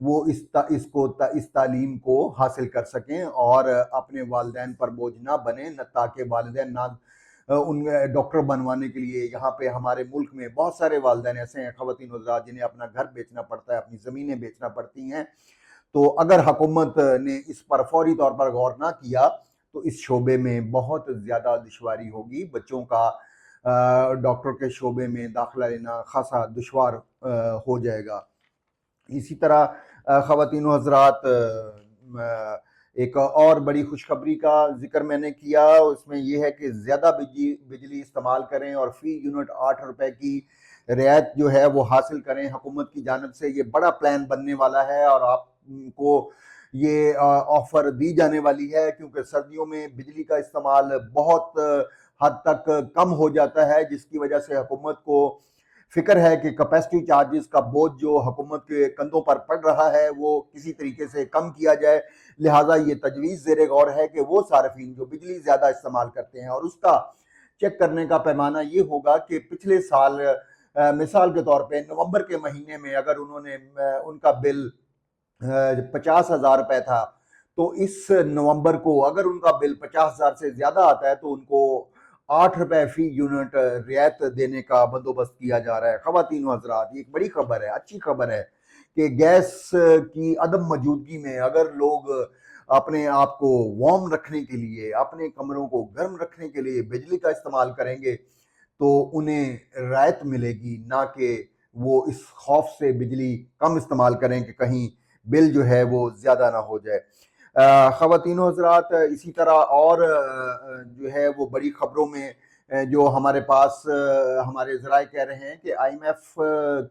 وہ اس تعلیم کو حاصل کر سکیں اور اپنے والدین پر بوجھ نہ بنیں، تاکہ والدین نہ ان ڈاکٹر بنوانے کے لیے یہاں پہ ہمارے ملک میں بہت سارے والدین ایسے ہیں خواتین حضرات جنہیں اپنا گھر بیچنا پڑتا ہے، اپنی زمینیں بیچنا پڑتی ہیں. تو اگر حکومت نے اس پر فوری طور پر غور نہ کیا تو اس شعبے میں بہت زیادہ دشواری ہوگی. بچوں کا ڈاکٹر کے شعبے میں داخلہ لینا خاصا دشوار ہو جائے گا. اسی طرح خواتین و حضرات ایک اور بڑی خوشخبری کا ذکر میں نے کیا، اس میں یہ ہے کہ زیادہ بجلی استعمال کریں اور فی یونٹ 8 روپے کی رعایت جو ہے وہ حاصل کریں. حکومت کی جانب سے یہ بڑا پلان بننے والا ہے اور آپ کو یہ آفر دی جانے والی ہے، کیونکہ سردیوں میں بجلی کا استعمال بہت حد تک کم ہو جاتا ہے، جس کی وجہ سے حکومت کو فکر ہے کہ کیپیسٹی چارجز کا بوجھ جو حکومت کے کندھوں پر پڑ رہا ہے وہ کسی طریقے سے کم کیا جائے. لہٰذا یہ تجویز زیر غور ہے کہ وہ صارفین جو بجلی زیادہ استعمال کرتے ہیں، اور اس کا چیک کرنے کا پیمانہ یہ ہوگا کہ پچھلے سال مثال کے طور پہ نومبر کے مہینے میں اگر انہوں نے ان کا بل 50,000 روپے تھا، تو اس نومبر کو اگر ان کا بل 50,000 سے زیادہ آتا ہے تو ان کو 8 روپے فی یونٹ رعایت دینے کا بندوبست کیا جا رہا ہے. خواتین و حضرات، یہ ایک بڑی خبر ہے، اچھی خبر ہے کہ گیس کی عدم موجودگی میں اگر لوگ اپنے آپ کو وارم رکھنے کے لیے، اپنے کمروں کو گرم رکھنے کے لیے بجلی کا استعمال کریں گے تو انہیں رعایت ملے گی، نہ کہ وہ اس خوف سے بجلی کم استعمال کریں کہ کہیں بل جو ہے وہ زیادہ نہ ہو جائے. خواتین و حضرات، اسی طرح اور جو ہے وہ بڑی خبروں میں جو ہمارے پاس ہمارے ذرائع کہہ رہے ہیں کہ آئی ایم ایف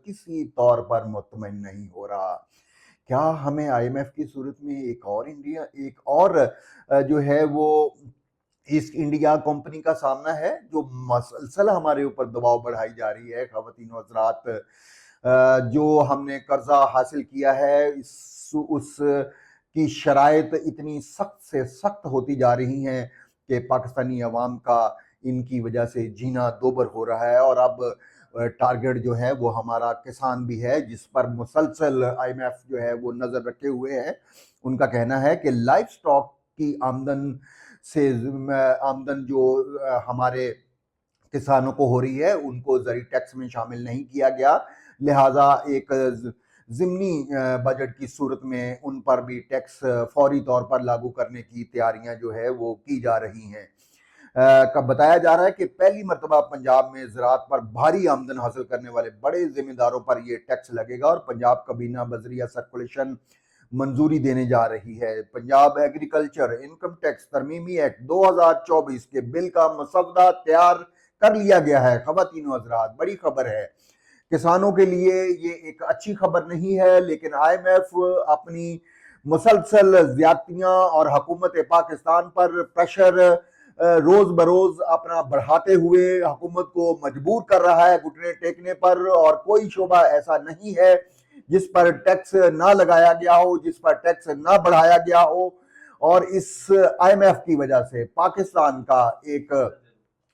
کسی طور پر مطمئن نہیں ہو رہا. کیا ہمیں آئی ایم ایف کی صورت میں ایک اور جو ہے وہ ایسٹ انڈیا کمپنی کا سامنا ہے، جو مسلسل ہمارے اوپر دباؤ بڑھائی جا رہی ہے. خواتین و حضرات، جو ہم نے قرضہ حاصل کیا ہے اس کی شرائط اتنی سخت سے سخت ہوتی جا رہی ہیں کہ پاکستانی عوام کا ان کی وجہ سے جینا دوبر ہو رہا ہے. اور اب ٹارگٹ جو ہے وہ ہمارا کسان بھی ہے، جس پر مسلسل آئی ایم ایف جو ہے وہ نظر رکھے ہوئے ہے. ان کا کہنا ہے کہ لائف سٹاک کی آمدن جو ہمارے کسانوں کو ہو رہی ہے ان کو زرعی ٹیکس میں شامل نہیں کیا گیا، لہٰذا ایک ضمنی بجٹ کی صورت میں ان پر بھی ٹیکس فوری طور پر لاگو کرنے کی تیاریاں جو ہے وہ کی جا رہی ہیں. بتایا جا رہا ہے کہ پہلی مرتبہ پنجاب میں زراعت پر بھاری آمدن حاصل کرنے والے بڑے ذمہ داروں پر یہ ٹیکس لگے گا، اور پنجاب کابینہ بذریعہ سرکولیشن منظوری دینے جا رہی ہے. پنجاب ایگریکلچر انکم ٹیکس ترمیمی ایکٹ 2024 کے بل کا مسودہ تیار کر لیا گیا ہے. خواتین و حضرات، بڑی خبر ہے. کسانوں کے لیے یہ ایک اچھی خبر نہیں ہے، لیکن آئی ایم ایف اپنی مسلسل زیادتیاں اور حکومت پاکستان پر پریشر روز بروز اپنا بڑھاتے ہوئے حکومت کو مجبور کر رہا ہے گھٹنے ٹیکنے پر. اور کوئی شعبہ ایسا نہیں ہے جس پر ٹیکس نہ لگایا گیا ہو، جس پر ٹیکس نہ بڑھایا گیا ہو. اور اس آئی ایم ایف کی وجہ سے پاکستان کا ایک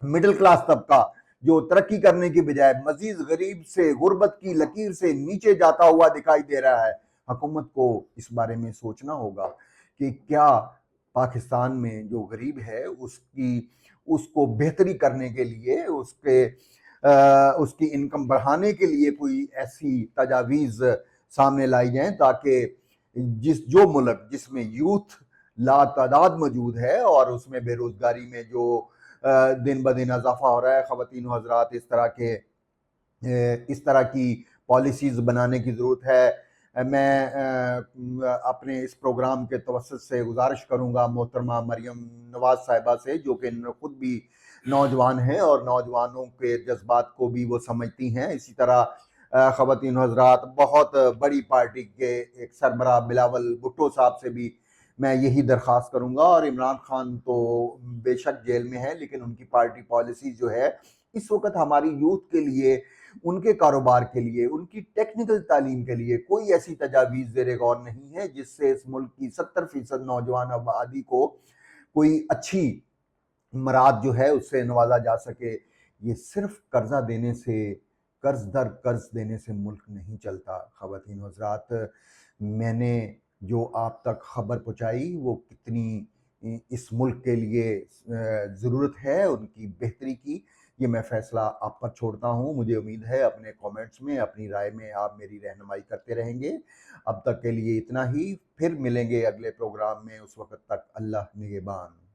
مڈل کلاس طبقہ جو ترقی کرنے کی بجائے مزید غریب سے غربت کی لکیر سے نیچے جاتا ہوا دکھائی دے رہا ہے. حکومت کو اس بارے میں سوچنا ہوگا کہ کیا پاکستان میں جو غریب ہے اس کو بہتری کرنے کے لیے، اس کی انکم بڑھانے کے لیے کوئی ایسی تجاویز سامنے لائی جائیں تاکہ جو ملک جس میں یوتھ لا تعداد موجود ہے اور اس میں بے روزگاری میں جو دن بدن اضافہ ہو رہا ہے، خواتین و حضرات، اس طرح کی پالیسیز بنانے کی ضرورت ہے. میں اپنے اس پروگرام کے توسط سے گزارش کروں گا محترمہ مریم نواز صاحبہ سے، جو کہ خود بھی نوجوان ہیں اور نوجوانوں کے جذبات کو بھی وہ سمجھتی ہیں. اسی طرح خواتین و حضرات، بہت بڑی پارٹی کے ایک سربراہ بلاول بھٹو صاحب سے بھی میں یہی درخواست کروں گا. اور عمران خان تو بے شک جیل میں ہے، لیکن ان کی پارٹی پالیسی جو ہے اس وقت ہماری یوتھ کے لیے، ان کے کاروبار کے لیے، ان کی ٹیکنیکل تعلیم کے لیے کوئی ایسی تجاویز زیر غور نہیں ہے جس سے اس ملک کی 70% نوجوان آبادی کو کوئی اچھی مراد جو ہے اس سے نوازا جا سکے. یہ صرف قرضہ دینے سے، قرض در قرض دینے سے ملک نہیں چلتا. خواتین و حضرات، میں نے جو آپ تک خبر پہنچائی وہ کتنی اس ملک کے لیے ضرورت ہے ان کی بہتری کی، یہ میں فیصلہ آپ پر چھوڑتا ہوں۔ مجھے امید ہے اپنے کومنٹس میں، اپنی رائے میں آپ میری رہنمائی کرتے رہیں گے۔ اب تک کے لیے اتنا ہی، پھر ملیں گے اگلے پروگرام میں، اس وقت تک اللہ نگہبان۔